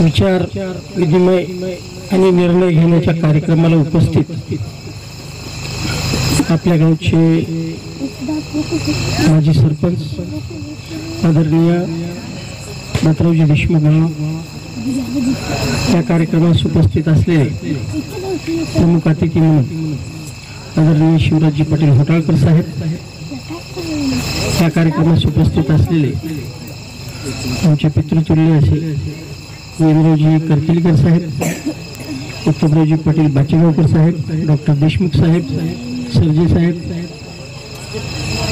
विचार विनिमय आणि निर्णय घेण्याच्या कार्यक्रमाला उपस्थित आपल्या गावचे माजी सरपंच आदरणीय मातरावजी देशमुख या कार्यक्रमास उपस्थित असलेले प्रमुख अतिथी म्हणून आदरणीय शिवराजी पाटील होटाळकर साहेब, या कार्यक्रमास उपस्थित असलेले आमचे पितृतुल्य असे वेदरावजी करकिलकर साहेब, उत्तमरावजी पाटील बाचेगावकर साहेब, डॉक्टर देशमुख साहेब, सरजी साहेब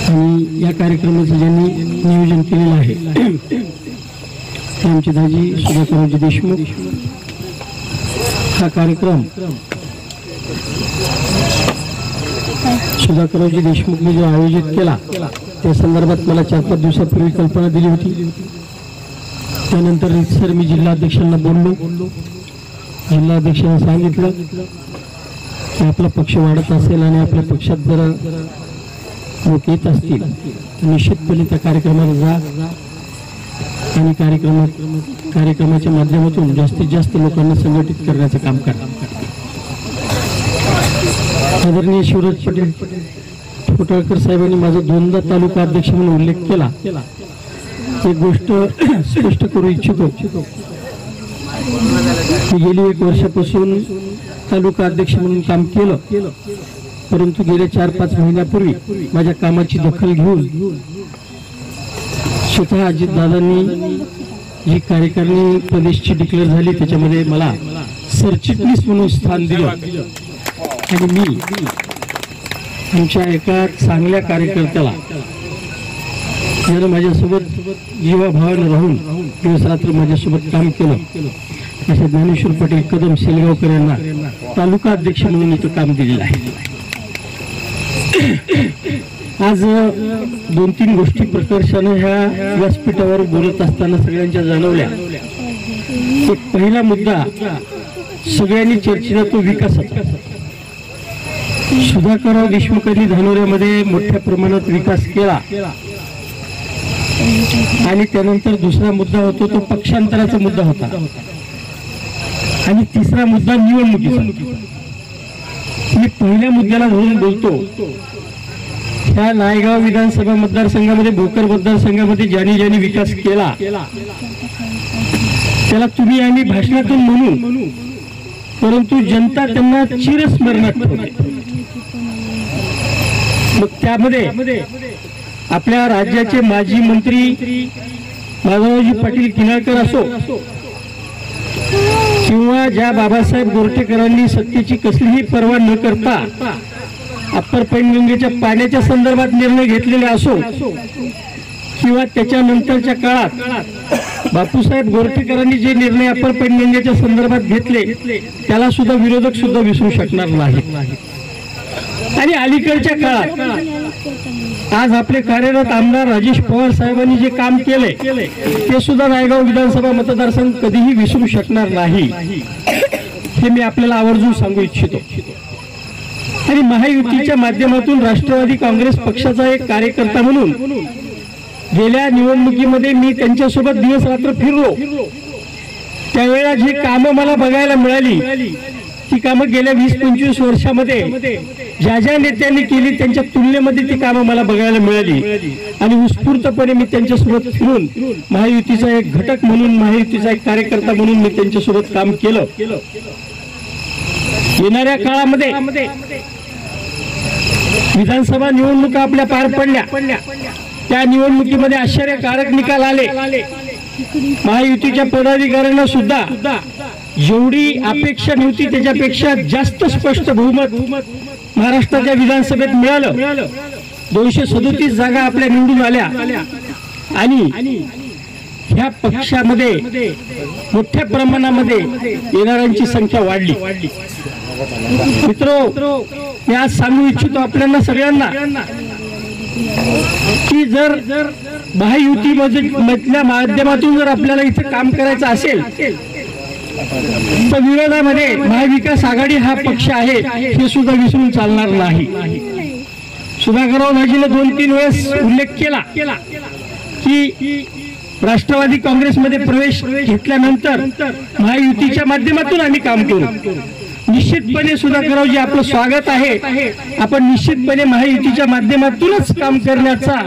आणि या कार्यक्रमाचं ज्यांनी नियोजन केलेलं आहे ते आमचे दाजी सुधाकररावजी देशमुख। हा कार्यक्रम सुधाकररावजी देशमुखने जो आयोजित केला त्या संदर्भात मला 4-5 दिवसापूर्वी कल्पना दिली होती। त्यानंतर सर मी जिल्हाध्यक्षांना बोललो, जिल्हाध्यक्षांना सांगितलं की आपला पक्ष वाढत असेल आणि आपल्या पक्षात जरा लोक येत असतील तर निश्चितपणे त्या कार्यक्रमाला जा आणि कार्यक्रमाच्या माध्यमातून जास्तीत जास्त लोकांना संघटित करण्याचं काम करा। आदरणीय शिवराज पाटील होटाळकर साहेबांनी माझा 2दा तालुका अध्यक्ष म्हणून उल्लेख केला। एक गोष्ट स्पष्ट करू इच्छितो, गेली 1 वर्षापासून तालुका अध्यक्ष म्हणून काम केलं, परंतु गेल्या 4-5 महिन्यापूर्वी माझ्या कामाची दखल घेऊन स्वतः अजितदादांनी जी कार्यकारिणी प्रदेशची डिक्लेअर झाली त्याच्यामध्ये मला सरचिटणीस म्हणून स्थान दिलं आणि मी आमच्या एका चांगल्या कार्यकर्त्याला ज्यानं माझ्यासोबत जीवाभावानं राहून दिवस रात्र माझ्यासोबत काम केलं अशा ज्ञानेश्वर पाटील कदम सेलगावकर यांना तालुका अध्यक्ष म्हणून इथं काम दिलेलं आहे। आज 2-3 गोष्टी प्रकर्षाने ह्या व्यासपीठावर बोलत असताना सगळ्यांच्या जाणवल्या। एक पहिला मुद्दा सगळ्यांनी चर्चेला तो विकासाचा। सुधाकरराव देशमुखांनी धानोऱ्यामध्ये मोठ्या प्रमाणात विकास केला आणि त्यानंतर दुसरा मुद्दा होतो तो पक्षांतराचा मुद्दा होता आणि तिसरा मुद्दा निवडणुकीचा। मी पहिल्या मुद्द्याला धरून बोलतो, ह्या नायगाव विधानसभा मतदारसंघामध्ये भोकर मतदारसंघामध्ये ज्यांनी विकास केला त्याला तुम्ही आम्ही भाषणातून म्हणू, परंतु जनता त्यांना चिरस्मरणात ठेवते। मग त्यामध्ये आपल्या राज्याचे माजी मंत्री माधवरावजी पाटील किनाळकर असो किंवा ज्या बाबासाहेब गोरठेकरांनी सत्तेची कसलीही पर्वा न करता अप्पर पैनगंगेच्या पाण्याच्या संदर्भात निर्णय घेतलेले असो किंवा त्याच्यानंतरच्या काळात बापूसाहेब गोरठेकरांनी जे निर्णय अप्पर पैनगंगेच्या संदर्भात घेतले त्याला सुद्धा विरोधक सुद्धा विसरू शकणार नाहीत। आणि अलीकडच्या काळात आज आपले कार्यरत आमदार राजेश पवार साहेबांनी जे काम केले ते सुद्धा नायगाव विधानसभा मतदारसंघ कधीही विसरू शकणार नाही, हे मी आपल्याला आवर्जून सांगू इच्छितो। आणि महायुतीच्या माध्यमातून राष्ट्रवादी काँग्रेस पक्षाचा एक कार्यकर्ता म्हणून गेल्या निवडणुकीमध्ये मी त्यांच्यासोबत दिवस रात्र फिरलो। त्यावेळेला जी कामं मला बघायला मिळाली ती कामं गेल्या 20-25 वर्षामध्ये ज्या नेत्यांनी केली त्यांच्या तुलनेमध्ये ती कामं मला बघायला मिळाली आणि उत्स्फूर्तपणे मी त्यांच्यासोबत फिरून महायुतीचा एक घटक म्हणून, महायुतीचा एक कार्यकर्ता म्हणून मी त्यांच्यासोबत काम केलं। येणाऱ्या काळामध्ये विधानसभा निवडणुका आपल्या पार पडल्या, त्या निवडणुकीमध्ये आश्चर्यकारक निकाल आले। महायुतीच्या पदाधिकाऱ्यांना सुद्धा जेवढी अपेक्षा नव्हती त्याच्यापेक्षा जास्त स्पष्ट बहुमत महाराष्ट्राच्या विधानसभेत मिळालं। 237 जागा आपल्या निवडून आल्या आणि ह्या पक्षामध्ये मोठ्या प्रमाणामध्ये येणाऱ्यांची संख्या वाढली। मित्रो, मी आज सांगू इच्छितो आपल्याला सगळ्यांना की जर महायुतीमधल्या माध्यमातून जर आपल्याला इथे काम करायचं असेल तर विरोधामध्ये महाविकास आघाडी हा पक्ष आहे हे सुद्धा विसरून चालणार नाही। सुधाकरराव दाजीने 2-3 वेळेस उल्लेख केला की राष्ट्रवादी काँग्रेसमध्ये प्रवेश घेतल्यानंतर महायुतीच्या माध्यमातून आम्ही काम करू. निश्चितपणे सुधाकररावजी आपलं स्वागत आहे. आपण निश्चितपणे महायुतीच्या माध्यमातूनच काम करण्याचा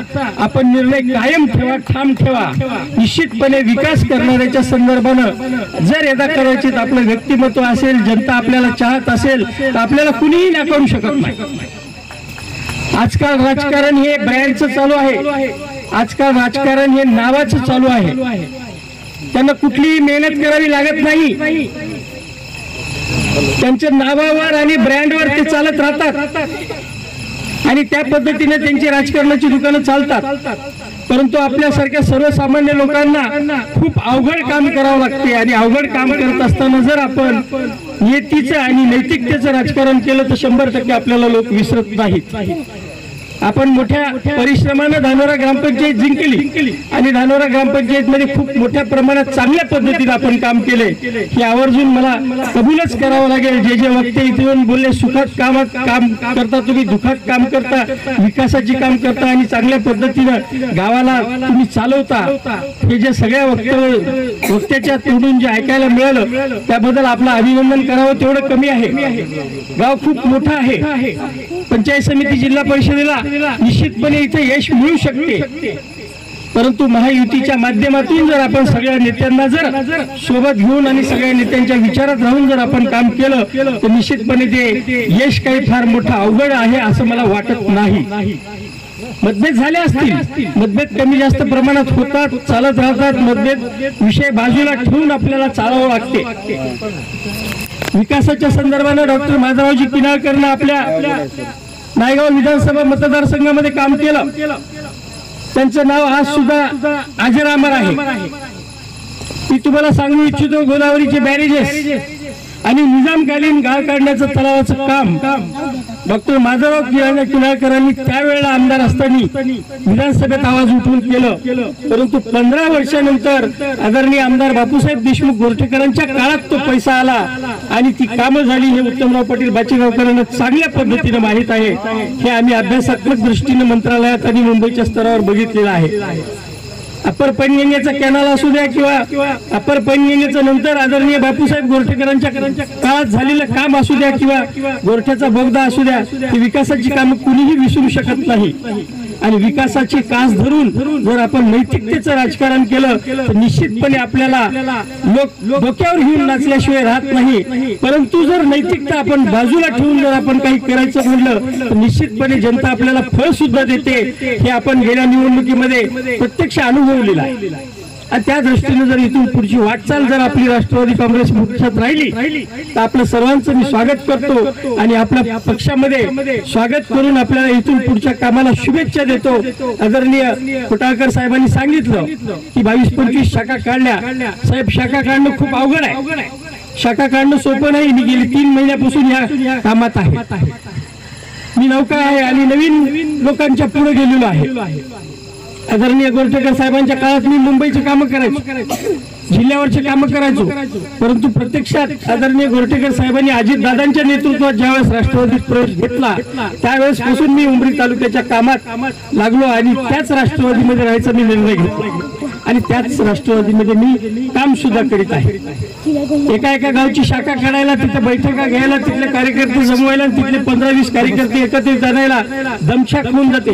आपण निर्णय कायम ठेवा, ठाम ठेवा. निश्चितपणे विकास करणाऱ्याच्या संदर्भानं जर यदा कदाचित आपलं व्यक्तिमत्व असेल, जनता आपल्याला चाहत असेल तर आपल्याला कुणीही नाकारू शकत नाही. आजकाल राजकारण हे ब्रँडचं चालू आहे. आजकाल राजकारण हे नावाचं चालू आहे. त्यांना कुठलीही मेहनत करावी लागत नाही. त्यांच्या नावावर आणि ब्रँडवर ते चालत राहतात आणि त्या पद्धतीने त्यांची राजकारणाची दुकानं चालतात. परंतु आपल्यासारख्या सर्वसामान्य लोकांना खूप अवघड काम करावं लागते आणि अवघड काम करत असताना जर आपण नियतीचं आणि नैतिकतेचं राजकारण केलं तर 100% आपल्याला लोक विसरत नाहीत. आपण मोठ्या परिश्रमाने धानोरा ग्रामपंचायत जिंकली आणि धानोरा ग्रामपंचायत मध्ये खूप मोठ्या प्रमाणात चांगल्या पद्धतीने आपण काम केले. हे आवर्जून मला कबूलच करावं लागेल. जे जे वक्ते इथे येऊन बोलले सुखात काम करता तुम्ही, दुःखात काम करता, विकासाची काम करता आणि चांगल्या पद्धतीने गावाला तुम्ही चालवता, हे जे सगळ्या वक्त्याच्या तोंडून जे ऐकायला मिळालं त्याबद्दल आपलं अभिनंदन करावं तेवढं कमी आहे. गाव खूप मोठं आहे. पंचायत समिती, जिल्हा परिषदेला निश्चितपणे इथे यश मिळू शकते. परंतु महायुतीच्या माध्यमातून जर आपण सगळ्या नेत्यांना जर सोबत घेऊन आणि सगळ्या नेत्यांच्या विचारात राहून जर आपण काम केलं तर निश्चितपणे ते यश काही फार मोठं अवघड आहे असं मला वाटत नाही. मतभेद झाले असतील, मतभेद कमी जास्त प्रमाणात होतात, चालत राहतात. मतभेद विषय बाजूला ठेवून आपल्याला चालावं लागते. विकासाच्या संदर्भाने डॉक्टर माधवरावजी किनाळकरनं आपल्या नायगाव विधानसभा मतदारसंघामध्ये काम केलं. त्यांचं नाव आज सुद्धा अजरामर आहे. मी तुम्हाला सांगू इच्छितो, गोदावरीचे बॅरेजेस आणि निजामकालीन गाळ काढण्याचं तलावाचं काम डॉक्टर माधवराव किनाळकरांनी त्यावेळेला आमदार असताना विधानसभेत आवाज उठवून केलं. परंतु 15 वर्षानंतर आदरणीय आमदार बापूसाहेब देशमुख गोरठेकरांच्या काळात तो पैसा आला आणि ती कामं झाली. हे उत्तमराव पाटील बाचेगावकरांना चांगल्या पद्धतीने माहीत आहे. हे आम्ही अभ्यासात्मक दृष्टीने मंत्रालयात आणि मुंबईच्या स्तरावर बघितलेलं आहे. अप्पर पैनगंगेचा कॅनल असू द्या किंवा अप्पर पैनगंगेचं नंतर आदरणीय बापूसाहेब गोरठेकरांच्या काळात झालेलं काम असू द्या किंवा गोरठ्याचा बोगदा असू द्या, ही विकासाची कामं कुणीही विसरू शकत नाही. आणि विकासाची कास धरून जर आपण नैतिकतेचं राजकारण केलं तर निश्चितपणे आपल्याला लोक डोक्यावर घेऊन नाचल्याशिवाय राहत नाही. परंतु जर नैतिकता आपण बाजूला ठेवून जर आपण काही करायचं म्हणलं तर निश्चितपणे जनता आपल्याला फळ सुद्धा देते. हे आपण गेल्या निवडणुकीमध्ये प्रत्यक्ष अनुभवलेलं आहे. आणि त्या दृष्टीने जर इथून पुढची वाटचाल जर आपली राष्ट्रवादी काँग्रेस पक्षात राहिली तर आपलं सर्वांचं मी स्वागत करतो आणि आपल्या पक्षामध्ये स्वागत करून आपल्याला इथून पुढच्या कामाला शुभेच्छा देतो. आदरणीय कोटाळकर साहेबांनी सांगितलं की 22-25 शाखा काढल्या. साहेब, शाखा काढणं खूप अवघड आहे. शाखा काढणं सोपं नाही. मी गेली 3 महिन्यापासून या कामात आहे. मी नौका आहे आणि नवीन लोकांच्या पुढे गेलेलो आहे. आदरणीय गोरठेकर साहेबांच्या काळात मी मुंबईची कामं करायचो, जिल्ह्यावरचे कामं करायचो. परंतु प्रत्यक्षात आदरणीय गोरठेकर साहेबांनी अजितदादांच्या नेतृत्वात ज्यावेळेस राष्ट्रवादीत प्रवेश घेतला त्यावेळेस पासून मी उमरी तालुक्याच्या कामात लागलो आणि त्याच राष्ट्रवादीमध्ये राहायचा मी निर्णय घेतला आणि त्याच राष्ट्रवादीमध्ये मी काम सुद्धा करीत आहे. एका गावची शाखा काढायला, तिथे बैठका घ्यायला, तिथले कार्यकर्ते जमवायला, तिथले 15-20 कार्यकर्ते एकत्रित आणायला दमछाक होऊन जाते.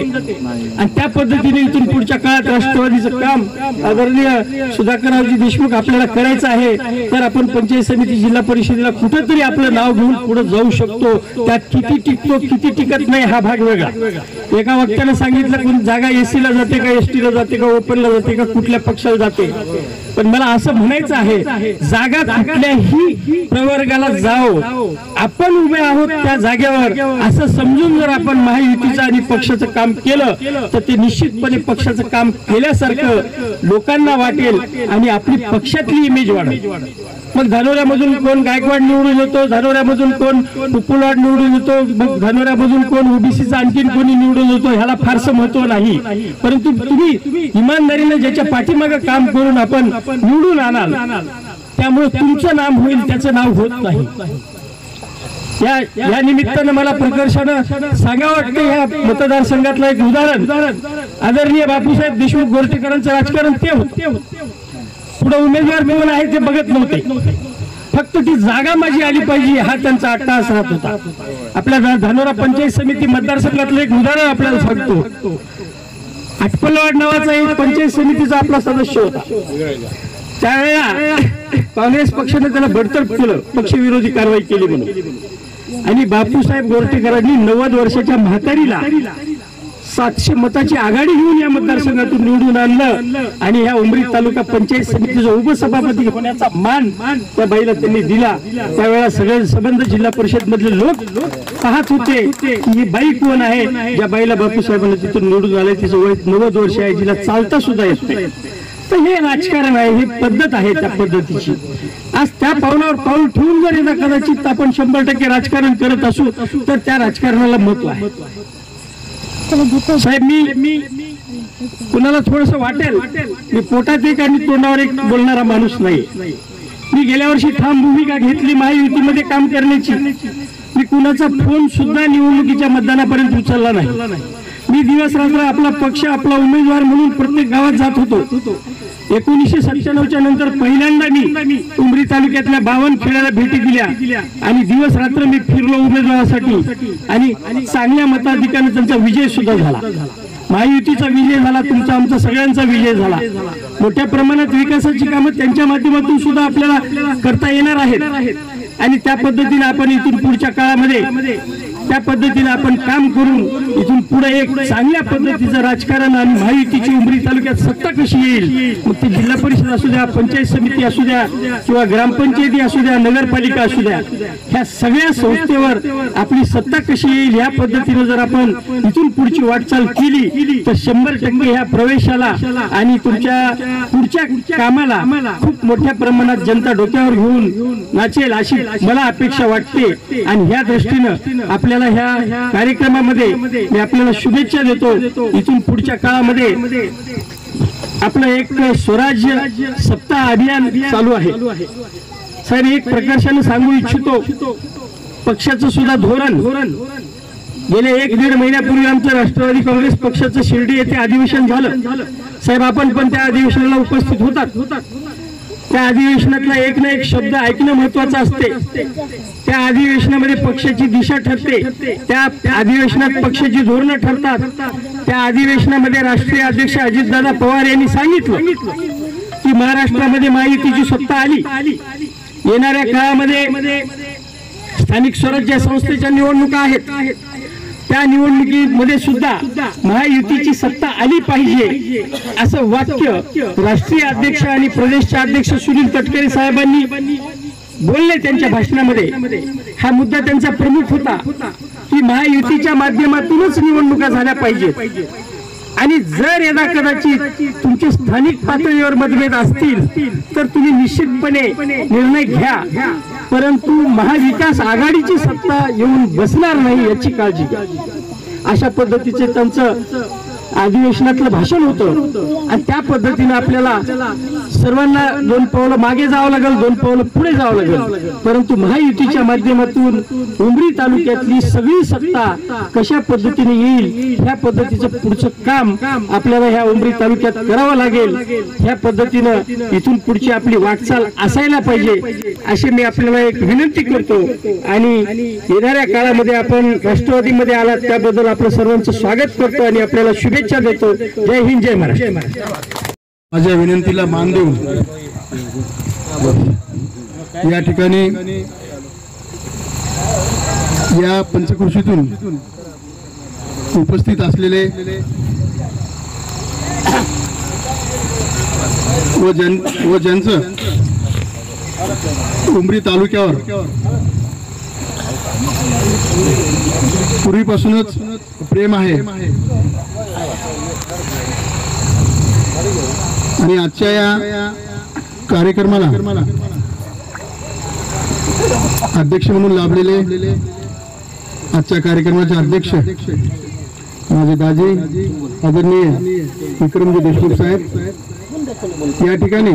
आणि त्या पद्धतीने इथून पुढच्या काळात राष्ट्रवादीचं काम आदरणीय सुधाकररावजी देशमुख आपल्याला करायचं आहे. तर आपण पंचायत समिती, जिल्हा परिषदेला कुठेतरी आपलं नाव घेऊन पुढे जाऊ शकतो. त्यात किती टिकतो किती टिकत नाही हा भाग वेगळा. एका वक्त्याने सांगितलं कोण जागा एससी ला जाते का, एसटी ला जाते का, ओपनला जाते का, कुठल्या पक्षाला जाते. पण मला असं म्हणायचं आहे, जागा कुठल्याही प्रवर्गाला जाओ, आपण उभे आहोत त्या जागेवर असं समजून जर आपण महायुतीचं आणि पक्षाचं काम केलं तर ते निश्चितपणे पक्षाचं काम केल्यासारखं लोकांना वाटेल आणि आपली पक्षातली इमेज वाढेल. मग धानोऱ्यामधून कोण गायकवाड निवडून येतो, धानोऱ्यामधून कोण पुप्पुलवाड निवडून येतो, मग धानोऱ्यामधून कोण ओबीसीचा आणखीन कोणी निवडून येतो, ह्याला फारसं महत्व नाही. परंतु तुम्ही इमानदारीने ज्याच्या पाठीमागे काम करून आपण निवडून आणाल त्यामुळे तुमचं नाम होईल, त्याचं नाव होत नाही. या निमित्तानं मला प्रकर्षानं सांगावं वाटतं, ह्या मतदारसंघातलं एक उदाहरण आदरणीय बापूसाहेब देशमुख गोरठेकरांचं राजकारण ते होतं. पुढे उमेदवार कोण आहे ते बघत नव्हते, फक्त ती जागा माझी आली पाहिजे हा त्यांचा अट्टहास राहत होता. आपल्या धानोरा पंचायत समिती मतदारसंघातलं एक उदाहरण आपल्याला सांगतो. आटपलवाड नावाचा एक पंचायत समितीचा आपला सदस्य होता. त्यावेळेला काँग्रेस पक्षाने त्याला बडतर्फ केलं, पक्षविरोधी कारवाई केली म्हणून. आणि बापूसाहेब गोरठेकरांनी 90 वर्षाच्या म्हातारीला 700 मताची आघाडी घेऊन या मतदारसंघातून निवडून आणलं आणि ह्या उमरी तालुका पंचायत समितीचा उपसभापती होण्याचा मान त्या बाईला त्यांनी दिला. त्यावेळेला सगळे संबंध जिल्हा परिषद मधले लोक पाहत होते की ही बाई कोण आहे, ज्या बाईला बापूसाहेबांना तिथून निवडून आले. तिचं वय 90 वर्ष आहे, जिला चालता सुद्धा येत नाही. तर हे राजकारण आहे, ही पद्धत आहे त्या पद्धतीची. आज त्या पावलावर पाऊल ठेवून जर एकदा कदाचित आपण 100% राजकारण करत असू तर त्या राजकारणाला महत्व आहे. साहेब, मी कुणाला थोडस वाटेल, मी पोटात एक आणि तोंडावर एक बोलणारा माणूस नाही. मी गेल्या वर्षी ठाम भूमिका घेतली महायुतीमध्ये काम करण्याची. मी कुणाचा फोन सुद्धा निवडणुकीच्या मतदानापर्यंत उचलला नाही. मी दिवस रात्र आपला पक्ष, आपला उमेदवार म्हणून प्रत्येक गावात जात होतो. 1997च्या नंतर पहिल्यांदा मी उमरी तालुक्यातल्या 52 खेड्याला भेटी दिल्या आणि दिवस रात्र मी फिरलो उमेदवारासाठी आणि चांगल्या मताधिक्याने त्यांचा विजय सुद्धा झाला. महायुतीचा विजय झाला, तुमचा आमचा सगळ्यांचा विजय झाला. मोठ्या प्रमाणात विकासाची कामं त्यांच्या माध्यमातून सुद्धा आपल्याला करता येणार आहेत आणि त्या पद्धतीने आपण इथून पुढच्या काळामध्ये त्या पद्धतीने आपण काम करून इथून पुढे एक चांगल्या पद्धतीचं राजकारण आणि महायुतीची उमरी तालुक्यात सत्ता कशी येईल, मग ते जिल्हा परिषद असू द्या, पंचायत समिती असू द्या किंवा ग्रामपंचायती असू द्या, नगरपालिका असू द्या, ह्या सगळ्या संस्थेवर आपली सत्ता कशी येईल या पद्धतीने जर आपण इथून पुढची वाटचाल केली तर 100% ह्या प्रवेशाला आणि तुमच्या पुढच्या कामाला खूप मोठ्या प्रमाणात जनता डोक्यावर घेऊन नाचेल अशी मला अपेक्षा वाटते. आणि ह्या दृष्टीनं आपल्याला ह्या कार्यक्रमामध्ये मी आपल्याला शुभेच्छा देतो. इथून पुढच्या काळामध्ये आपलं एक स्वराज्य सप्ताह अभियान चालू आहे. साहेब, एक प्रकर्षाने सांगू इच्छितो, पक्षाचं सुद्धा धोरण गेले 1-1.5 महिन्यापूर्वी आमचं राष्ट्रवादी काँग्रेस पक्षाचं शिर्डी येथे अधिवेशन झालं. साहेब, आपण पण त्या अधिवेशनाला उपस्थित होतात. त्या अधिवेशनातला एक ना एक शब्द ऐकणं महत्वाचं असते. त्या अधिवेशनामध्ये पक्षाची दिशा ठरते, त्या अधिवेशनात पक्षाची धोरणं ठरतात. त्या अधिवेशनामध्ये राष्ट्रीय अध्यक्ष अजितदादा पवार यांनी सांगितलं की महाराष्ट्रामध्ये महायुतीची सत्ता आली. येणाऱ्या काळामध्ये स्थानिक स्वराज्य संस्थेच्या निवडणुका आहेत, त्या निवडणुकीमध्ये सुद्धा महायुतीची सत्ता आली पाहिजे असं वाक्य राष्ट्रीय अध्यक्ष आणि प्रदेशचे अध्यक्ष सुनील तटकरे साहेबांनी बोलले त्यांच्या भाषणामध्ये. हा मुद्दा त्यांचा प्रमुख होता की महायुतीच्या माध्यमातूनच निवडणुका झाल्या पाहिजेत. आणि जर यदा कदाचित तुमचे स्थानिक पातळीवर मतभेद असतील तर तुम्ही निश्चितपणे निर्णय घ्या, परंतु महाविकास आघाडीची सत्ता येऊन बसणार नाही याची काळजी घ्या. अशा पद्धतीचे त्यांचं अधिवेशनातलं भाषण होतं आणि त्या पद्धतीने आपल्याला सर्वांना 2 पावलं मागे जावं लागेल, 2 पावलं पुढे जावं लागेल. परंतु महायुतीच्या माध्यमातून उमरी तालुक्यातली सगळी सत्ता कशा पद्धतीने येईल ह्या पद्धतीचं पुढचं काम आपल्याला ह्या उमरी तालुक्यात करावं लागेल. ह्या पद्धतीनं इथून पुढची आपली वाटचाल असायला पाहिजे अशी मी आपल्याला एक विनंती करतो. आणि येणाऱ्या काळामध्ये आपण राष्ट्रवादीमध्ये आलात त्याबद्दल आपलं सर्वांचं स्वागत करतो आणि आपल्याला शुभेच्छा देतो. जय हिंद, जय महाराष्ट्र. माझ्या विनंतीला मान देऊन या ठिकाणी या पंचक्रोशीतून उपस्थित असलेले व ज्यांचं उमरी तालुक्यावर पूर्वीपासूनच प्रेम आहे आणि आजच्या या कार्यक्रमाला अध्यक्ष म्हणून लाभलेले आजच्या कार्यक्रमाचे अध्यक्ष माझे दाजी आदरणीय विक्रमजी देशमुख साहेब, या ठिकाणी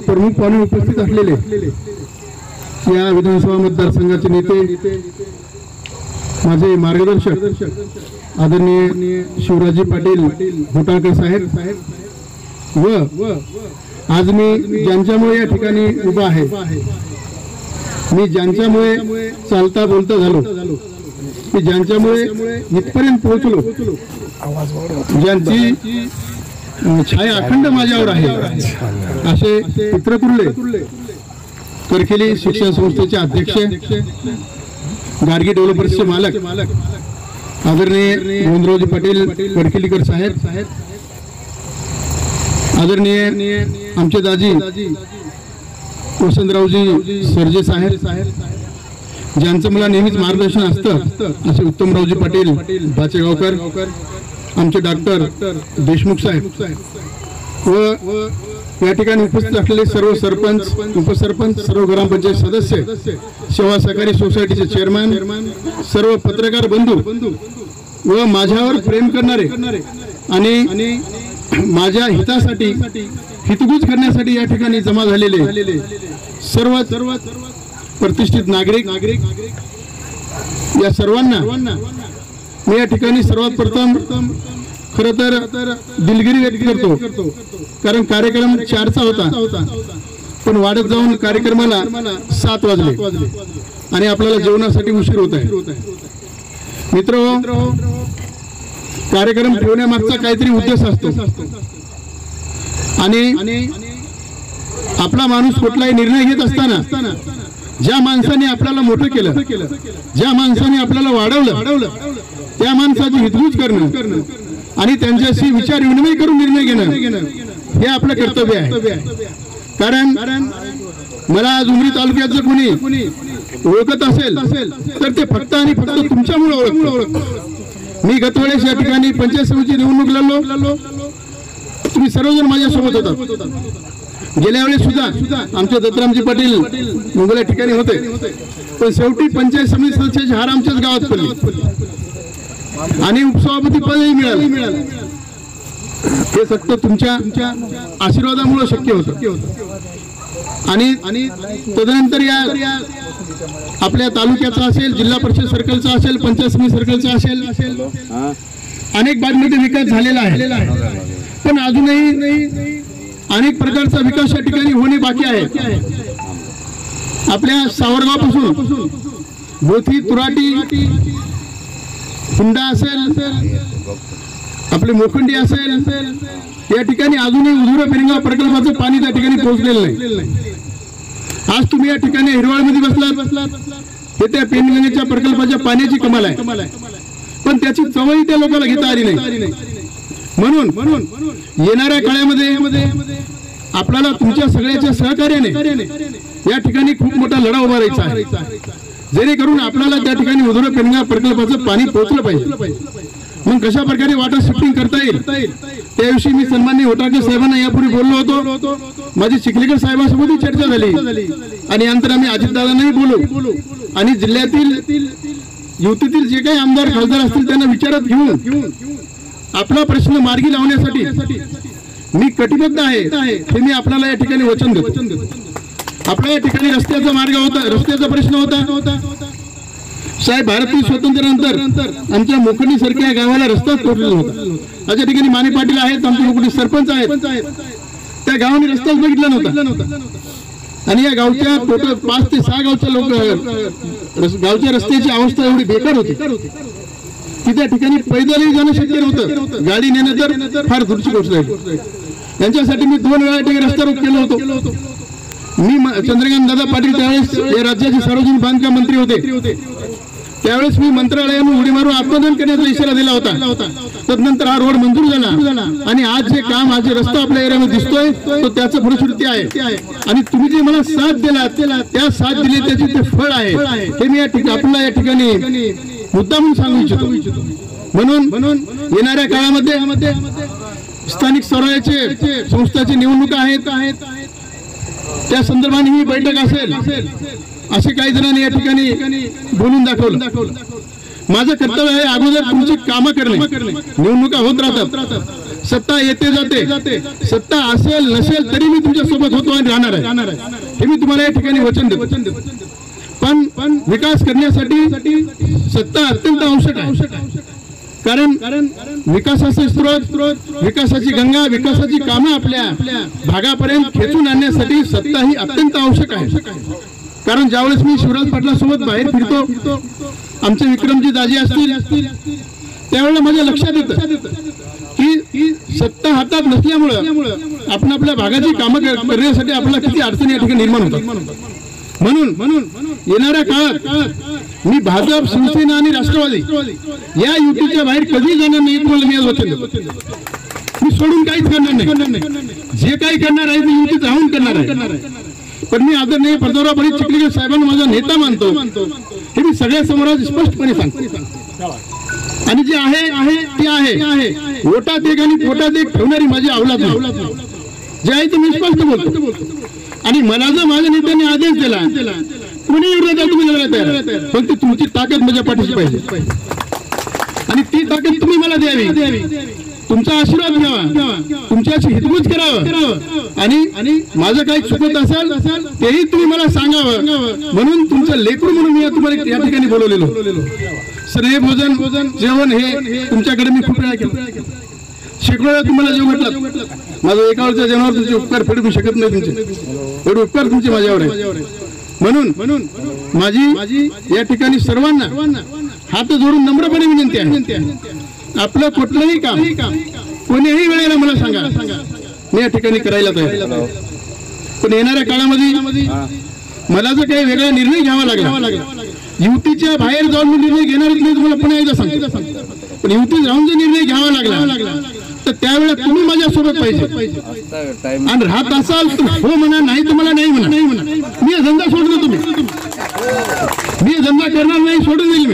प्रमुख पाहुणे उपस्थित असलेले या विधानसभा मतदारसंघाचे नेते माझे मार्गदर्शक आदरणीय शिवराजी पाटील होटाळकर साहेब व आज मी ज्यांच्यामुळे या ठिकाणी उभा आहे, मी ज्यांच्यामुळे चालता बोलता झालो, मी ज्यांच्यामुळे इथपर्यंत पोहोचलो, ज्यांची छाया अखंड माझ्यावर आहे, असे पित्रकुर्ले करखेली शिक्षण संस्थेचे अध्यक्ष, गाडगे डेव्हलपर्सचे मालक आदरणीय गोविंदरावजी पाटील करखेलीकर साहेब, आदरणीय आमचे दाजी वसंतरावजी सरजे साहेब, ज्यांचं मला नेहमीच मार्गदर्शन असतं, असे उत्तमरावजी पाटील बाचेगावकर, आमचे डॉक्टर देशमुख साहेब व या ठिकाणी उपस्थित असलेले सर्व सरपंच, उपसरपंच, सर्व ग्रामपंचायत सदस्य, सेवा सहकारी सोसायटीचे चेअरमॅन, सर्व पत्रकार बंधू व माझ्यावर प्रेम करणारे आणि माझ्या हितासाठी हितगुज करण्यासाठी या ठिकाणी जमा झालेले सर्व प्रतिष्ठित नागरिक या सर्वांना मी या ठिकाणी सर्वात प्रथम खरं तर दिलगिरी व्यक्त करतो, कारण कार्यक्रम 4चा होता, पण वाढत जाऊन कार्यक्रमाला 7 वाजले आणि आपल्याला जेवणासाठी उशीर होत आहे. मित्र, कार्यक्रम ठेवण्यामागचा काहीतरी उद्देश असतो आणि आपला माणूस कुठलाही निर्णय घेत असताना ज्या माणसाने आपल्याला मोठं केलं, ज्या माणसाने आपल्याला वाढवलं, त्या माणसाची हितगुज करणं आणि त्यांच्याशी विचार विनिमय करून निर्णय घेणं हे आपलं कर्तव्य आहे. कारण मला आज उमरी तालुक्याचं कोणी ओळखत असेल तर ते फक्त आणि फक्त तुमच्यामुळे ओळखतो. मी गत वेळेस या ठिकाणी पंचायत समितीची निवडणूक लढलो, तुम्ही सर्वजण माझ्यासोबत होता. गेल्या वेळेस सुद्धा आमचे दत्तरामजी पाटील मुंबईला ठिकाणी होते, पण शेवटी पंचायत समिती सदस्याची हार आमच्याच गावात पडली आणि उपसभापती पदही मिळालं. हे फक्त तुमच्या आशीर्वादामुळे शक्य होतं. आणि तदनंतर या आपल्या तालुक्याचा असेल, जिल्हा परिषद सर्कलचा असेल, पंचायत समिती सर्कलचा असेल, अनेक बाबतीमध्ये विकास झालेला आहे, पण अजूनही अनेक प्रकारचा विकास या ठिकाणी होणे बाकी आहे. आपल्या सावरगावपासून बोथी, तुराटी, हुंडा असेल, आपले मोखंडी असेल, या ठिकाणी अजूनही उधुरा पेरिंगा प्रकल्पाचं पाणी त्या ठिकाणी पोहोचलेलं नाही. आज तुम्ही या ठिकाणी हिरवाळमध्ये बसलात, हे त्या पेनगंगेच्या प्रकल्पाच्या पाण्याची कमाल आहे, पण त्याची चवही त्या लोकांना घेता आली नाही. म्हणून येणाऱ्या काळामध्ये आपल्याला तुमच्या सगळ्याच्या सहकार्याने या ठिकाणी खूप मोठा लढा उभा राहायचा आहे, जेणेकरून आपल्याला त्या ठिकाणी उधुरा पेनगंगा प्रकल्पाचं पाणी पोहोचलं पाहिजे. मग कशा प्रकारे वॉटर शिफ्टिंग करता येईल त्याविषयी मी सन्माननीय होटाळकर साहेबांना यापूर्वी बोललो होतो. माझी चिखलीकर साहेबांसोबत चर्चा झाली आणि नंतर आम्ही अजितदादांनाही बोलू आणि जिल्ह्यातील युतीतील जे काही आमदार खासदार असतील त्यांना विचारात घेऊन आपला प्रश्न मार्गी लावण्यासाठी मी कटिबद्ध आहे, हे मी आपल्याला या ठिकाणी वचन देतो. आपल्या या ठिकाणी रस्त्याचा मार्ग होता, रस्त्याचा प्रश्न होता साहेब. भारतीय स्वातंत्र्यानंतर आमच्या मोखंडी सारख्या गावाला रस्ताच तोडलेला होता. अशा ठिकाणी माने पाटील आहेत, आमचे मोखंडी सरपंच आहेत, त्या गावाने रस्ताच बघितला नव्हता आणि या गावच्या टोटल 5 ते 6 गावच्या रस्त्याची अवस्था एवढी बेकार होती की त्या ठिकाणी पैदलही जाणं शक्य नव्हतं, गाडी नेणं तर फार दूरची गोष्ट आहे. यांच्यासाठी मी 2 वेळा ठिकाणी रस्ता रोक केला होतो. मी चंद्रकांत दादा पाटील त्यावेळेस या राज्याचे सार्वजनिक बांधकाम मंत्री होते, त्यावेळेस मी मंत्रालयाने उडी मारून आत्मदान करण्याचा इशारा दिला होता. तदनंतर हा रोड मंजूर झाला आणि आज जे काम, आज जे रस्ता आपल्या एरियामध्ये दिसतोय तो त्याचं फलश्रुती आहे. आणि तुम्ही जे मला साथ दिला, त्या साथ दिली त्याची ते फळ आहे, हे मी आपल्याला या ठिकाणी मुद्दा म्हणून सांगू इच्छितो. म्हणून येणाऱ्या काळामध्ये स्थानिक स्वराज्याचे संस्थांची निवडणुका आहेत, त्या संदर्भाने ही बैठक असेल असे काही जणांनी या ठिकाणी बोलून दाखवलं. माझं कर्तव्य आहे अगोदर तुमची कामं करणे. निवडणुका होत राहतात, सत्ता येते जाते, सत्ता असेल नसेल तरी मी तुमच्या सोबत होतो आणि राहणार आहे, हे मी तुम्हाला या ठिकाणी वचन देतो. पण विकास करण्यासाठी सत्ता अत्यंत आवश्यक आहे. कारण विकासाचे स्रोत, विकासाची गंगा, विकासाची कामं आपल्या भागापर्यंत खेचून आणण्यासाठी सत्ता ही अत्यंत आवश्यक आहे. कारण ज्यावेळेस मी शिवराज पाटलासोबत बाहेर फिरतो, आमचे विक्रमजी दाजी असतील, त्यावेळेला माझ्या लक्षात येतं की सत्ता हातात नसल्यामुळं आपण आपल्या भागाची कामं करण्यासाठी आपल्याला किती अडचणी या ठिकाणी निर्माण होतात. म्हणून येणाऱ्या काळात मी भाजप, शिवसेना आणि राष्ट्रवादी या युतीच्या बाहेर कधी जाणार नाही. तुम्हाला मी आज वचन देतो. मी सोडून काहीच करणार नाही. जे काही करणार आहे मी युतीत राहून करणार आहे. पण मी आदरणीय प्रतापराव पाटील चिखलीकर साहेबांना माझा नेता मानतो, हे मी सगळ्या समोर स्पष्टपणे सांगतो. आणि जे आहे ते आहे. वोटात एक आणि पोटात एक ठेवणारी माझी अवलाद नाही. जे आहे ते मी स्पष्ट बोलतो. आणि मला जर माझ्या नेत्यांनी आदेश दिला, कोणी विरोधात तुम्ही लढायला तयार आहे, फक्त तुमची ताकद माझ्या पाठीशी पाहिजे आणि ती ताकद तुम्ही मला द्यावी. तुमचा आशीर्वाद घ्यावा, तुमच्याशी हितगुज करावं आणि माझं काही चुकत असेल तेही तुम्ही मला सांगावं. म्हणून तुमचं लेकरू म्हणून मी तुम्हाला या ठिकाणी बोलवलेलो. स्नेह भोजन जेवण हे तुमच्याकडे मी खूप वेळा केलं. शेकडो वेळा तुम्हाला जेवण म्हटलं. माझं एकावरच्या जेवणावर तुमचे उपकार फेडू शकत नाही. तुमचे एवढे उपकार तुमचे माझ्यावर आहे. म्हणून माझी या ठिकाणी सर्वांना हात जोडून नम्रपणे विनंती आहे, आपलं कुठलंही काम कोणीही वेळेला मला सांगा, मी या ठिकाणी करायला तयार. पण येणाऱ्या काळामध्ये मला जर काही वेगळा निर्णय घ्यावा लागला, युतीच्या बाहेर जाऊन मी निर्णय घेणारच नाही, तुम्हाला पुन्हा एकदा सांगतो. पण युतीत राहून जर निर्णय घ्यावा लागला तर त्यावेळेला तुम्ही माझ्या सोबत पाहिजे. आणि राहत असाल तर हो म्हणा, नाही तुम्हाला नाही म्हणा. मी धंदा सोडतो, मी धंदा करणार नाही, सोडून देईल मी.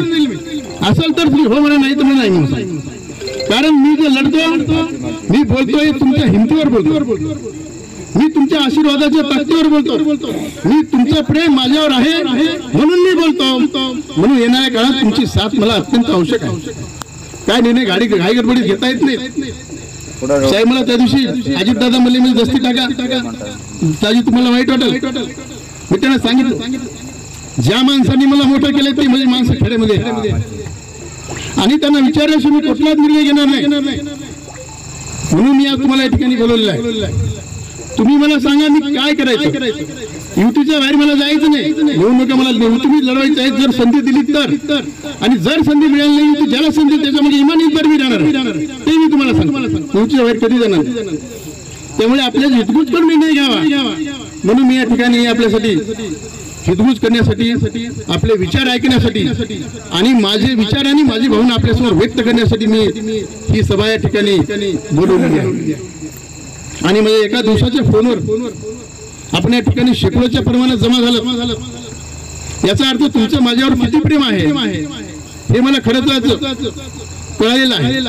असेल तर तुम्ही हो म्हणा, नाही तुम्हाला नाही म्हणा. कारण मी जे लढतो, मी बोलतोय तुमच्या हिमतीवर बोलतो, मी तुमच्या आशीर्वादाच्या ताकदीवर बोलतो. मी तुमचं प्रेम माझ्यावर आहे म्हणून मी बोलतो. म्हणून येणाऱ्या काळात तुमची साथ मला अत्यंत आवश्यक आहे. काय निर्णय घाई गडबडीत घेता येत नाही. साहेब मला त्या दिवशी अजितदादा म्हणले मी दस्ती टाका, ताजी तुम्हाला वाईट वाटेल. मी त्यांना सांगितलं, ज्या माणसांनी मला मोठं केलं ते म्हणजे माणसं खेड्यामध्ये, आणि त्यांना विचारल्याशिवाय मी कुठलाच निर्णय घेणार नाही. म्हणून मी आज तुम्हाला या ठिकाणी बोलवलेलं आहे. तुम्ही मला सांगा मी काय करायचं. युतीच्या बाहेर मला जायचं नाही. निवडणुका मला तुम्ही लढवायचं आहे. जर संधी दिली तर, आणि जर संधी मिळाली नाही, युती ज्याला संधी त्याच्यामध्ये इमानी तर मी जाणार ते मी तुम्हाला सांगतो. युतीच्या बाहेर कधी जाणार. त्यामुळे आपल्याला हितगुज करून निर्णय घ्यावा. म्हणून मी या ठिकाणी आपल्यासाठी हितगुज करण्यासाठी, आपले विचार ऐकण्यासाठी आणि माझे विचार आणि माझी भावना आपल्यासमोर व्यक्त करण्यासाठी मी ही सभा या ठिकाणी बोलवली आहे. आणि म्हणजे एका दिवसाच्या फोनवर आपण या ठिकाणी शेकडोच्या प्रमाणात जमा झालं. याचा अर्थ तुमचं माझ्यावर किती प्रेम आहे हे मला खरंच कळलेलं आहे.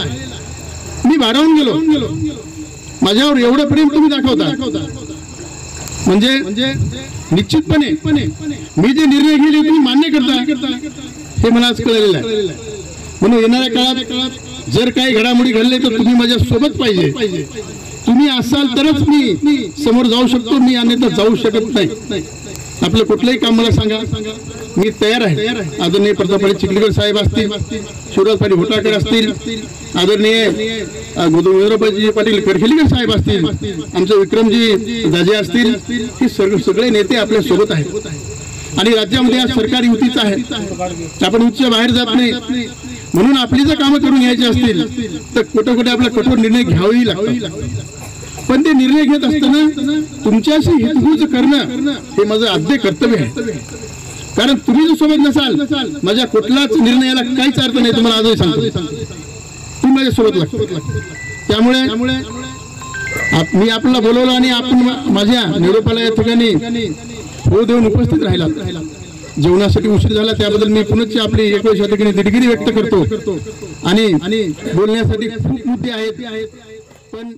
मी भारावून गेलो. माझ्यावर एवढं प्रेम तुम्ही दाखवता म्हणजे निश्चितपणे मी जे निर्णय घेतले तुम्ही मान्य करता हे मला आज कळलेलं आहे. म्हणून येणाऱ्या काळात जर काही घडामोडी घडले तर तुम्ही माझ्या सोबत पाहिजे. तुम्ही असाल तरच मी समोर जाऊ शकतो, मी अन्यथा जाऊ शकत नाही. आपलं कुठलंही काम मला सांगा, मी तयार आहे. आदरणीय प्रताप पाटील चिखलीकर साहेब असतील, शिवराज पाटील होटाळकर असतील, आदरणीय गोविंदरावजी पाटील करखेलीकर साहेब असतील, आमचे विक्रमजी दाजे असतील, हे सगळे नेते आपल्या सोबत आहेत. आणि राज्यामध्ये आज सरकार युतीचं आहे. आपण उच्च बाहेर जात नाही. म्हणून आपली जर कामं करून घ्यायची असतील तर कुठे आपला कठोर निर्णय घ्यावाही लागतो. पण ते निर्णय घेत असताना तुमच्याशी हितगुज करणं हे माझं आद्य कर्तव्य आहे. कारण तुम्ही जर सोबत नसाल माझ्या कुठलाच निर्णयाला काहीच अर्थ नाही. तुम्हाला आजही सांगतो, तुम्ही माझ्या सोबत लागतो. त्यामुळे मी आपल्याला बोलवलं आणि आपण माझ्या निरोपाला या ठिकाणी हो देऊन उपस्थित राहिला. जेवणासाठी उशीर झाला त्याबद्दल मी पुनश्च आपली एकवेळेस या ठिकाणी दिलगिरी व्यक्त करतो. आणि बोलण्यासाठी खूप मुद्दे आहेत पण